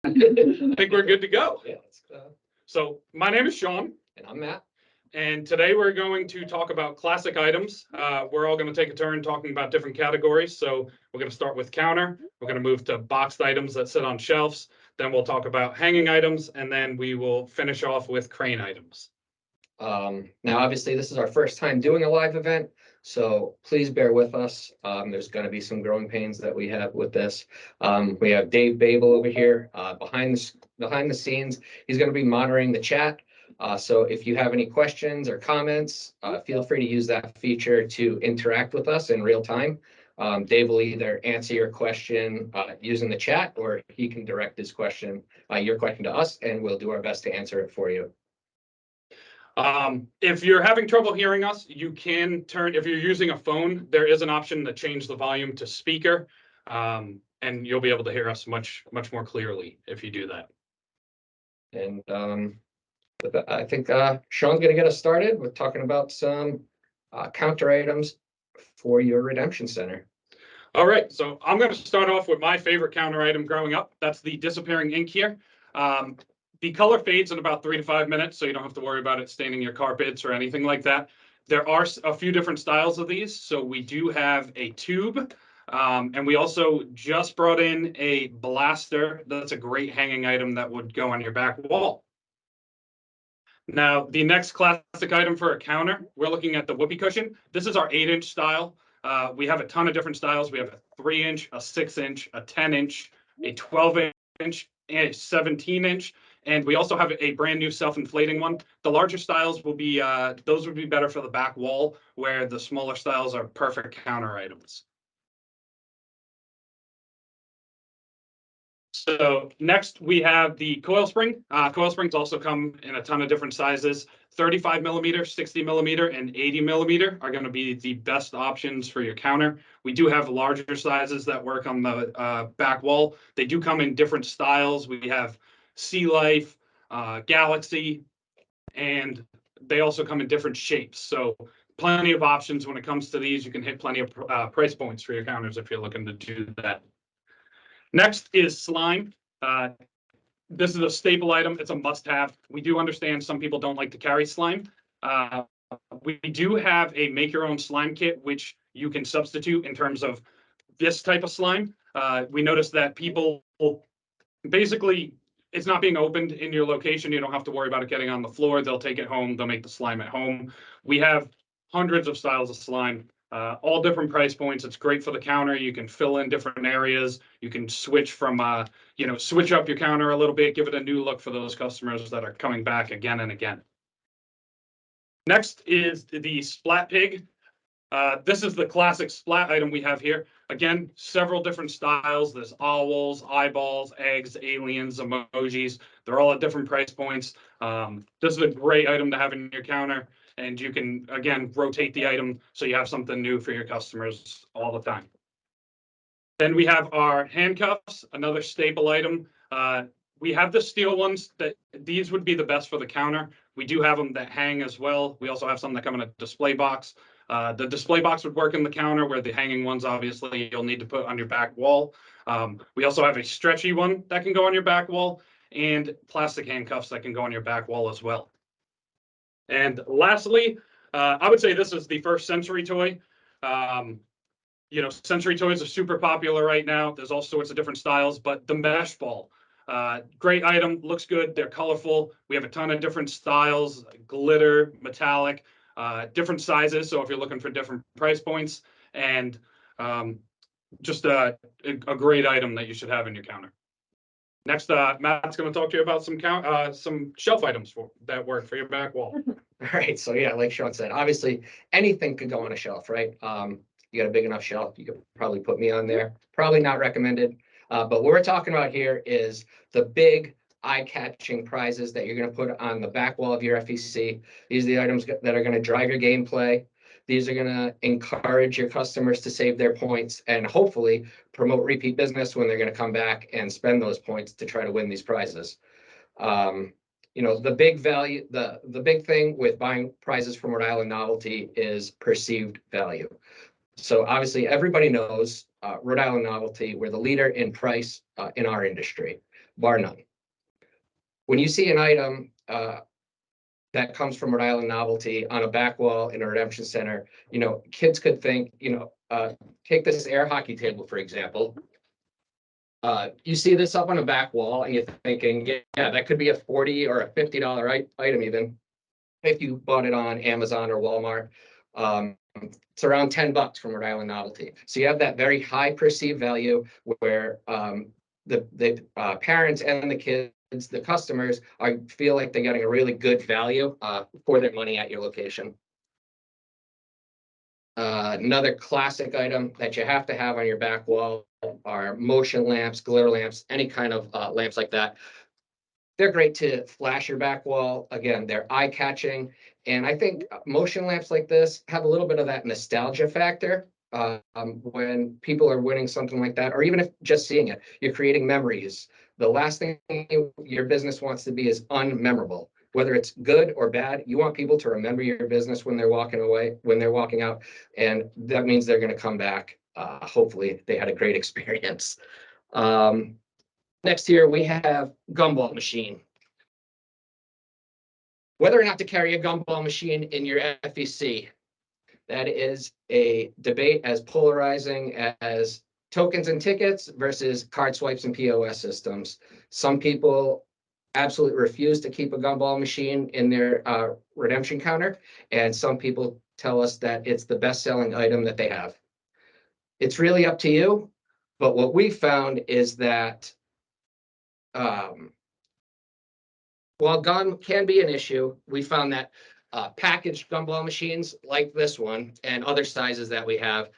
I think we're good to go. Yeah. So my name is Sean. And I'm Matt. And today we're going to talk about classic items. We're all going to take a turn talking about different categories. So we're going to start with counter. We're going to move to boxed items that sit on shelves. Then we'll talk about hanging items. And then we will finish off with crane items. Now, obviously, this is our first time doing a live event, so please bear with us. There's going to be some growing pains that we have with this. We have Dave Babel over here behind the scenes. He's going to be monitoring the chat. So if you have any questions or comments, feel free to use that feature to interact with us in real time. Dave will either answer your question using the chat, or he can direct his question, your question to us, and we'll do our best to answer it for you. If you're having trouble hearing us, you can turn, if you're using a phone, there is an option to change the volume to speaker, and you'll be able to hear us much more clearly if you do that. And I think Sean's going to get us started with talking about some counter items for your redemption center. All right, so I'm going to start off with my favorite counter item growing up. That's the disappearing ink here. The color fades in about 3 to 5 minutes, so you don't have to worry about it staining your carpets or anything like that. There are a few different styles of these. So we do have a tube, and we also just brought in a blaster. That's a great hanging item that would go on your back wall. Now, the next classic item for a counter, we're looking at the whoopee cushion. This is our 8-inch style. We have a ton of different styles. We have a 3-inch, a 6-inch, a 10-inch, a 12-inch, and a 17-inch. And we also have a brand new self-inflating one. The larger styles will be, those would be better for the back wall, where the smaller styles are perfect counter items. So next we have the coil spring. Coil springs also come in a ton of different sizes. 35 millimeter, 60 millimeter, and 80 millimeter are going to be the best options for your counter. We do have larger sizes that work on the back wall. They do come in different styles. We have Sea Life, Galaxy, and they also come in different shapes. So plenty of options when it comes to these. You can hit plenty of price points for your counters if you're looking to do that. Next is slime. This is a staple item. It's a must-have. We do understand some people don't like to carry slime. We do have a make-your-own slime kit, which you can substitute in terms of this type of slime. We noticed that people basically, it's not being opened in your location. You don't have to worry about it getting on the floor. They'll take it home. They'll make the slime at home. We have hundreds of styles of slime, all different price points. It's great for the counter. You can fill in different areas. You can switch from, switch up your counter a little bit, give it a new look for those customers that are coming back again and again. Next is the Splat Pig. This is the classic splat item we have here. Again, several different styles. There's owls, eyeballs, eggs, aliens, emojis. They're all at different price points. This is a great item to have in your counter, and you can, again, rotate the item so you have something new for your customers all the time. Then we have our handcuffs, another staple item. We have the steel ones that these would be the best for the counter. We do have them that hang as well. We also have some that come in a display box. The display box would work in the counter, where the hanging ones, obviously, you'll need to put on your back wall. We also have a stretchy one that can go on your back wall, and plastic handcuffs that can go on your back wall as well. And lastly, I would say this is the first Sensory toy. Sensory toys are super popular right now. There's all sorts of different styles, but the mesh ball, great item, looks good. They're colorful. We have a ton of different styles, glitter, metallic, different sizes. So if you're looking for different price points, and just a great item that you should have in your counter. Next, Matt's going to talk to you about some shelf items that work for your back wall. All right. So yeah, like Sean said, obviously anything could go on a shelf, right? You got a big enough shelf, you could probably put me on there. Probably not recommended. But what we're talking about here is the big eye-catching prizes that you're going to put on the back wall of your FEC. These are the items that are going to drive your gameplay. These are going to encourage your customers to save their points and hopefully promote repeat business when they're going to come back and spend those points to try to win these prizes. The big value, the big thing with buying prizes from Rhode Island Novelty is perceived value. So obviously everybody knows Rhode Island Novelty, we're the leader in price in our industry. bar none. When you see an item that comes from Rhode Island Novelty on a back wall in a redemption center, you know, kids could think, you know, take this air hockey table, for example. You see this up on a back wall and you're thinking, yeah, that could be a $40 or a $50 item even. If you bought it on Amazon or Walmart, it's around $10 from Rhode Island Novelty. So you have that very high perceived value where the parents and the kids, the customers, feel like they're getting a really good value for their money at your location. Another classic item that you have to have on your back wall are motion lamps, glitter lamps, any kind of lamps like that. They're great to flash your back wall. Again, they're eye-catching. And I think motion lamps like this have a little bit of that nostalgia factor. When people are winning something like that, or even if just seeing it, you're creating memories. The last thing your business wants to be is unmemorable. Whether it's good or bad, you want people to remember your business when they're walking away, when they're walking out. And that means they're going to come back. Hopefully they had a great experience. Next here, we have gumball machine. Whether or not to carry a gumball machine in your FEC, that is a debate as polarizing as tokens and tickets versus card swipes and POS systems. Some people absolutely refuse to keep a gumball machine in their redemption counter, and some people tell us that it's the best-selling item that they have. It's really up to you, but what we found is that while gum can be an issue, we found that packaged gumball machines like this one and other sizes that we have,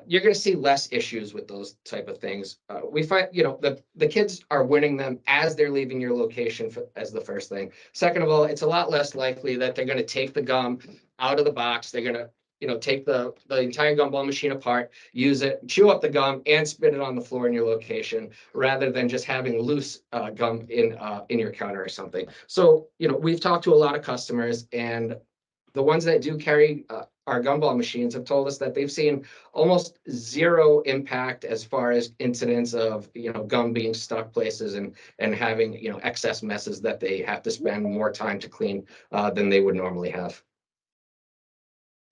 you're going to see less issues with those type of things. We find, you know, the kids are winning them as they're leaving your location as the first thing. Second of all, it's a lot less likely that they're going to take the gum out of the box. They're going to, you know, take the entire gumball machine apart, use it, chew up the gum, and spit it on the floor in your location, rather than just having loose gum in your counter or something. So, you know, we've talked to a lot of customers, and the ones that do carry our gumball machines have told us that they've seen almost zero impact as far as incidents of, you know, gum being stuck places and having, you know, excess messes that they have to spend more time to clean than they would normally have.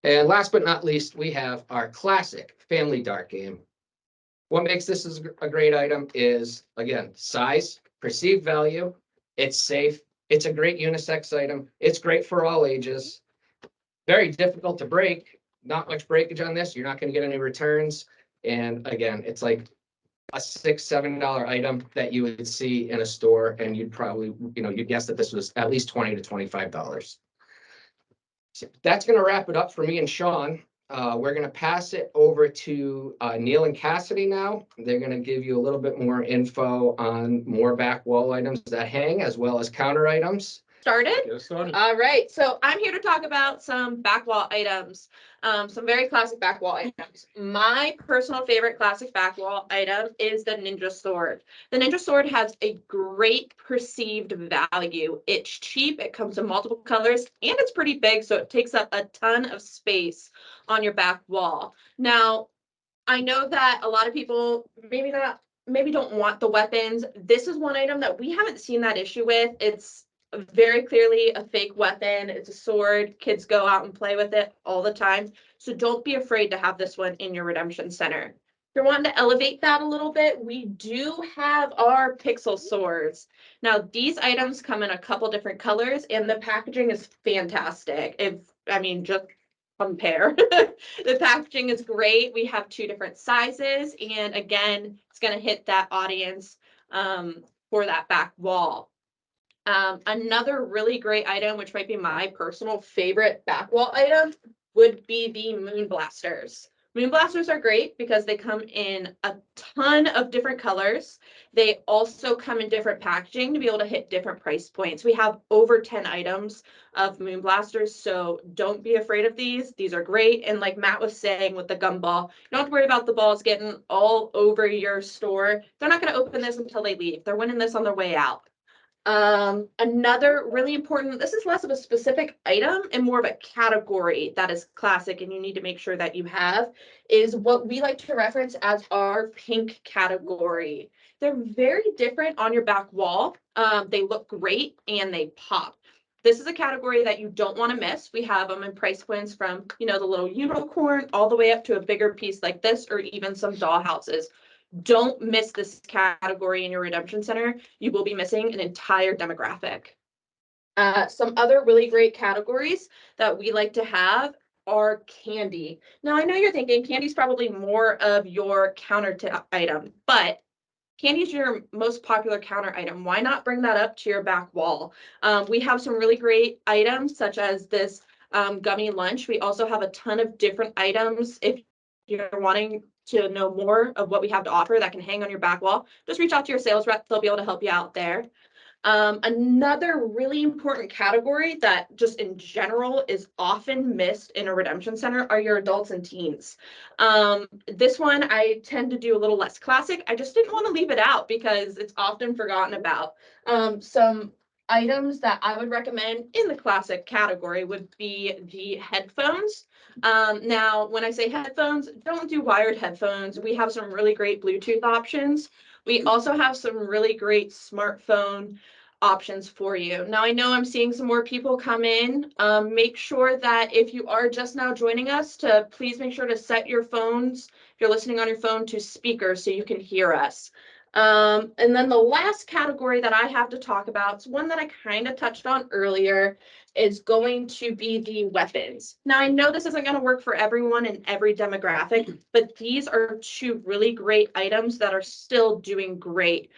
And last but not least, we have our classic family dart game. What makes this a great item is, again, size, perceived value. It's safe. It's a great unisex item. It's great for all ages. Very difficult to break. Not much breakage on this. You're not going to get any returns. And again, it's like a $6, $7 item that you would see in a store, and you'd probably, you know, you'd guess that this was at least $20 to $25. So that's going to wrap it up for me and Sean. We're going to pass it over to Neil and Cassidy now. They're going to give you a little bit more info on more back wall items that hang, as well as counter items. Started? All right, so I'm here to talk about some back wall items, some very classic back wall items. My personal favorite classic back wall item is the Ninja Sword. The Ninja Sword has a great perceived value. It's cheap, it comes in multiple colors, and it's pretty big, so it takes up a ton of space on your back wall. Now, I know that a lot of people maybe don't want the weapons. This is one item that we haven't seen that issue with. It's very clearly a fake weapon. It's a sword. Kids go out and play with it all the time. So don't be afraid to have this one in your redemption center. If you're wanting to elevate that a little bit, we do have our pixel swords. Now, these items come in a couple different colors, and the packaging is fantastic. Just compare. The packaging is great. We have 2 different sizes, and again, it's going to hit that audience for that back wall. Another really great item, which might be my personal favorite back wall item, would be the Moon Blasters. Moon Blasters are great because they come in a ton of different colors. They also come in different packaging to be able to hit different price points. We have over 10 items of Moon Blasters, so don't be afraid of these. These are great. And like Matt was saying with the gumball, you don't have to worry about the balls getting all over your store. They're not going to open this until they leave. They're winning this on their way out. Another really important, this is less of a specific item and more of a category that is classic and you need to make sure that you have, is what we like to reference as our pink category. They're very different on your back wall. They look great and they pop. This is a category that you don't want to miss. We have them in price points from, you know, the little unicorn all the way up to a bigger piece like this, or even some doll houses. Don't miss this category in your redemption center. You will be missing an entire demographic. Some other really great categories that we like to have are candy. Now, I know you're thinking candy is probably more of your counter item, but candy is your most popular counter item. Why not bring that up to your back wall? We have some really great items such as this gummy lunch. We also have a ton of different items. If you're wanting to know more of what we have to offer that can hang on your back wall, just reach out to your sales rep. They'll be able to help you out there. Another really important category that just in general is often missed in a redemption center are your adults and teens. This one I tend to do a little less classic. I just didn't want to leave it out because it's often forgotten about. Some items that I would recommend in the classic category would be the headphones. Now, when I say headphones, don't do wired headphones. We have some really great Bluetooth options. We also have some really great smartphone options for you. Now, I know I'm seeing some more people come in. Make sure that if you are just now joining us, to please make sure to set your phones, if you're listening on your phone, to speaker so you can hear us. And then the last category that I have to talk about, it's one that I kind of touched on earlier, is going to be the weapons. Now, I know this isn't going to work for everyone in every demographic, but these are two really great items that are still doing great.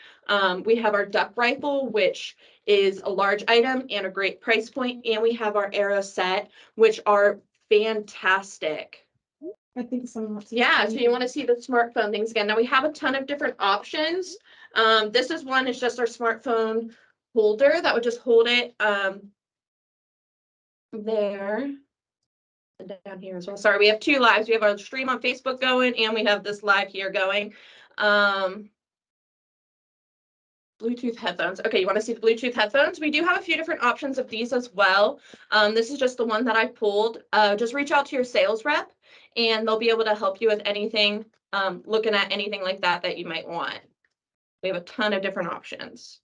We have our duck rifle, which is a large item and a great price point, and we have our arrow set, which are fantastic. I think so. Yeah, so you want to see the smartphone things again. Now we have a ton of different options. This is one, it's just our smartphone holder that would just hold it there and down here as well. Sorry, we have two lives. We have our stream on Facebook going and we have this live here going. Bluetooth headphones. Okay, you want to see the Bluetooth headphones? We do have a few different options of these as well. This is just the one that I pulled. Just reach out to your sales rep and they'll be able to help you with anything, looking at anything like that that you might want. We have a ton of different options.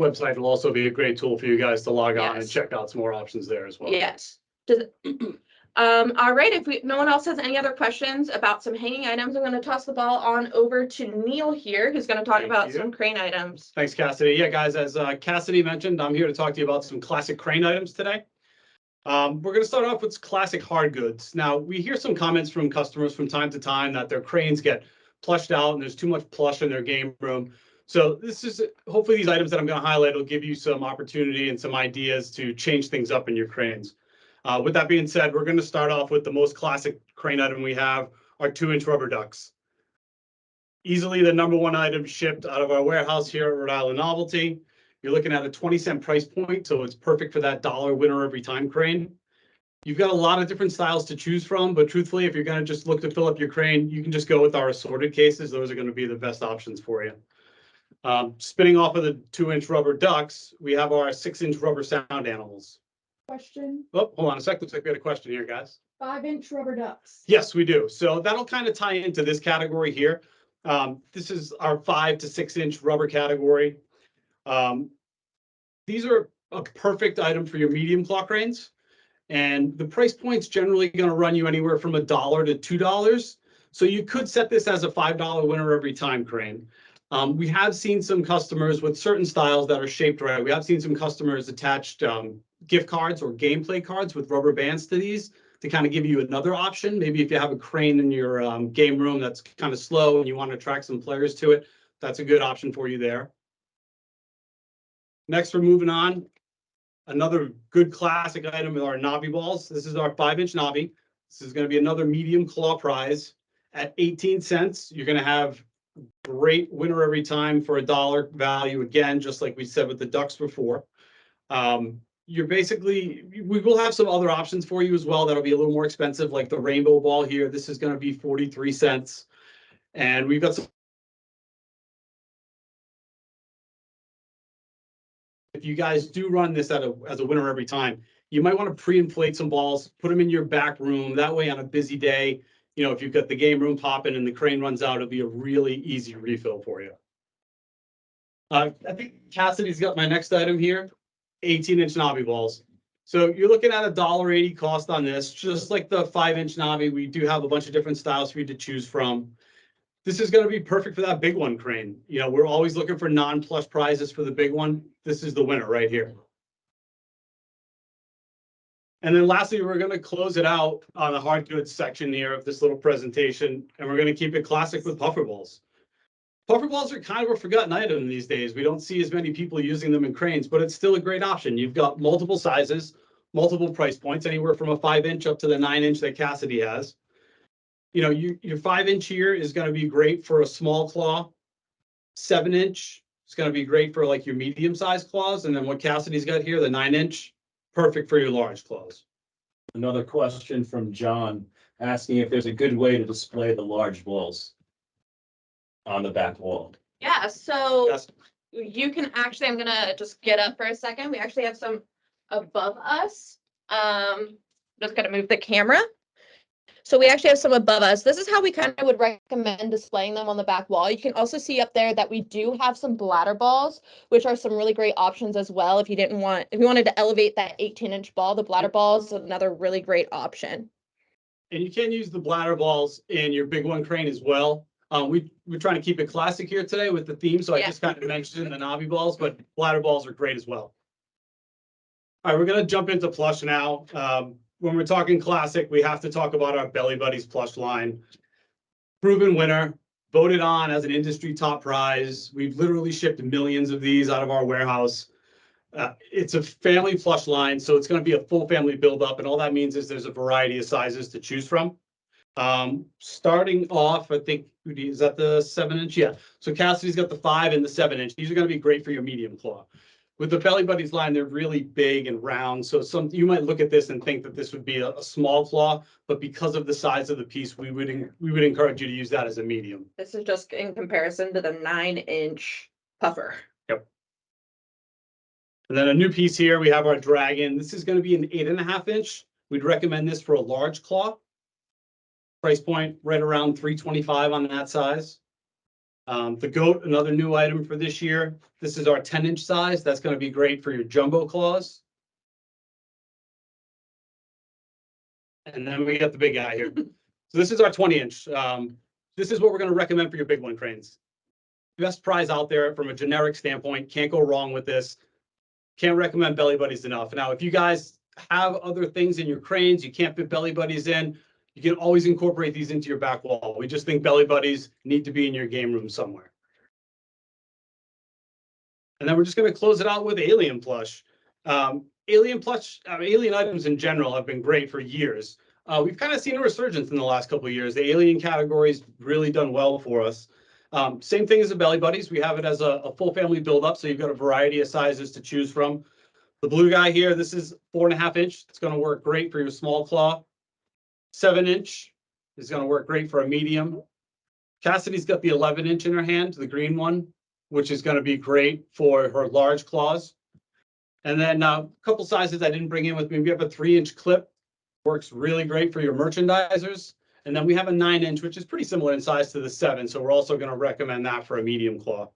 Website will also be a great tool for you guys to log on and Yes. check out some more options there as well. Yes. Does all right, if no one else has any other questions about some hanging items, I'm going to toss the ball on over to Neil here, who's going to talk Thank about you. some crane items. Thanks, Cassidy. Yeah, guys, as Cassidy mentioned, I'm here to talk to you about some classic crane items today. We're going to start off with classic hard goods. Now, we hear some comments from customers from time to time that their cranes get plushed out and there's too much plush in their game room. So this is hopefully these items that I'm going to highlight will give you some opportunity and some ideas to change things up in your cranes. With that being said, we're going to start off with the most classic crane item we have, our 2-inch rubber ducks. Easily the #1 item shipped out of our warehouse here at Rhode Island Novelty. You're looking at a 20-cent price point, so it's perfect for that $1 winner every time crane. You've got a lot of different styles to choose from, but truthfully, if you're going to just look to fill up your crane, you can just go with our assorted cases. Those are going to be the best options for you. Spinning off of the 2-inch rubber ducks, we have our 6-inch rubber sound animals. Question, Oh, hold on a sec. Looks like we had a question here, guys. 5-inch rubber ducks. Yes, we do. So that'll kind of tie into this category here. This is our 5 to 6-inch rubber category. These are a perfect item for your medium claw cranes. And the price point's generally going to run you anywhere from $1 to $2. So you could set this as a $5 winner every time crane. We have seen some customers with certain styles that are shaped right. We have seen some customers attached gift cards or gameplay cards with rubber bands to these to kind of give you another option. Maybe if you have a crane in your game room that's kind of slow and you want to attract some players to it, that's a good option for you there. Next, we're moving on. Another good classic item are our knobby balls. This is our 5-inch knobby. This is going to be another medium claw prize at 18 cents. You're going to have great winner every time for $1 value. Again, just like we said with the ducks before. You're basically, we will have some other options for you as well that'll be a little more expensive, like the rainbow ball here. This is going to be 43 cents. And we've got some. If you guys do run this as a winner every time, you might want to pre-inflate some balls, put them in your back room. That way on a busy day, you know, if you've got the game room popping and the crane runs out, it'll be a really easy refill for you. I think Cassidy's got my next item here, 18-inch knobby balls. So you're looking at $1.80 cost on this, just like the 5-inch knobby. We do have a bunch of different styles for you to choose from. This is going to be perfect for that big one crane. You know, we're always looking for non-plush prizes for the big one. This is the winner right here. And then lastly, we're going to close it out on the hard goods section here of this little presentation, and we're going to keep it classic with puffer balls. Puffer balls are kind of a forgotten item these days. We don't see as many people using them in cranes, but it's still a great option. You've got multiple sizes, multiple price points, anywhere from a 5-inch up to the 9-inch that Cassidy has. You know, your 5-inch here is going to be great for a small claw. 7-inch is going to be great for like your medium-sized claws. And then what Cassidy's got here, the 9-inch, perfect for your large claws. Another question from John asking if there's a good way to display the large balls on the back wall. Yeah, so Yes. you can actually, I'm gonna just get up for a second. We actually have some above us. Just gonna move the camera. So we actually have some above us. This is how we kind of would recommend displaying them on the back wall. You can also see up there that we do have some bladder balls, which are some really great options as well. If you wanted to elevate that 18-inch ball, the bladder balls is another really great option. And you can use the bladder balls in your big one crane as well. We're trying to keep it classic here today with the theme, so I Yeah. just kind of mentioned the knobby balls, but bladder balls are great as well. All right, we're gonna jump into plush now. When we're talking classic, we have to talk about our Belly Buddies plush line. Proven winner, voted on as an industry top prize. We've literally shipped millions of these out of our warehouse. It's a family plush line, so it's going to be a full family buildup, and all that means is there's a variety of sizes to choose from. Starting off, I think, is that the 7-inch? Yeah. So Cassidy's got the 5 and the 7-inch. These are going to be great for your medium claw. With the Belly Buddies line, they're really big and round. So you might look at this and think that this would be a small claw, but because of the size of the piece, we would encourage you to use that as a medium. This is just in comparison to the 9-inch puffer. Yep. And then a new piece here, we have our Dragon. This is going to be an 8.5-inch. We'd recommend this for a large claw. Price point right around $325 on that size. The Goat, another new item for this year. This is our 10-inch size. That's going to be great for your jumbo claws. And then we got the big guy here. So this is our 20-inch. This is what we're going to recommend for your big one cranes. Best prize out there from a generic standpoint. Can't go wrong with this. Can't recommend Belly Buddies enough. Now, if you guys have other things in your cranes, you can't fit Belly Buddies in, you can always incorporate these into your back wall. We just think Belly Buddies need to be in your game room somewhere. And then we're just going to close it out with Alien Plush. Alien items in general have been great for years. We've kind of seen a resurgence in the last couple of years. The Alien category's really done well for us. Same thing as the Belly Buddies. We have it as a full family build-up, so you've got a variety of sizes to choose from. The blue guy here, this is 4.5-inch. It's going to work great for your small claw. 7-inch is going to work great for a medium. Cassidy's got the 11-inch in her hand, the green one, which is going to be great for her large claws. And then a couple sizes I didn't bring in with me. We have a 3-inch clip, works really great for your merchandisers. And then we have a 9-inch, which is pretty similar in size to the 7. So we're also going to recommend that for a medium claw.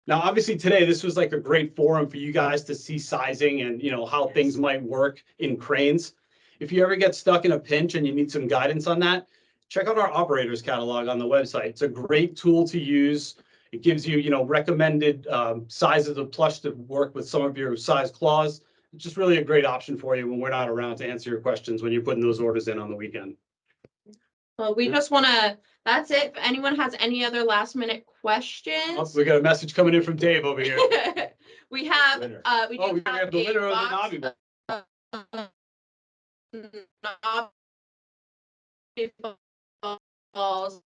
Now, obviously today, this was like a great forum for you guys to see sizing and, you know, how things might work in cranes. If you ever get stuck in a pinch and you need some guidance on that, check out our operators catalog on the website. It's a great tool to use. It gives you, you know, recommended sizes of plush to work with some of your size claws. It's just really a great option for you when we're not around to answer your questions when you're putting those orders in on the weekend. Well, we just want to, that's it. If anyone has any other last minute Oh, questions. we got a message coming in from Dave over here. We have, Winner. we Oh, do we have the a winner of the box Nobby Ball. balls.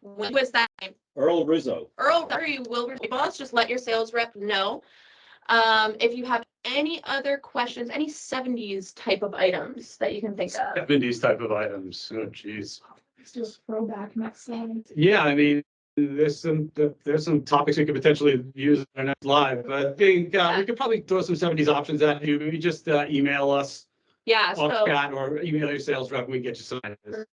When was that? Earl Rizzo. Earl, you will receive balls, just let your sales rep know. If you have any other questions, any 70s type of items that you can think of. 70s type of items. Oh, geez. Let's do a throwback next slide. Yeah, I mean, there's some topics we could potentially use in our next live, but I think we could probably throw some 70s options at you. Maybe just email us Yeah, off so chat or email your sales rep and we can get you some ideas.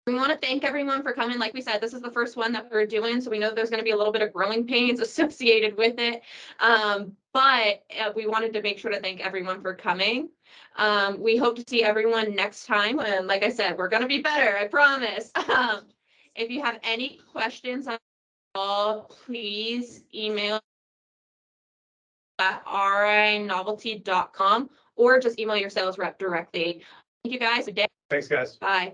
We want to thank everyone for coming. Like we said, this is the first one that we're doing, so we know there's going to be a little bit of growing pains associated with it. But we wanted to make sure to thank everyone for coming. We hope to see everyone next time. And like I said, we're going to be better, I promise. If you have any questions at all, please email at rinovelty.com or just email your sales rep directly. Thank you guys. Thanks, guys. Bye.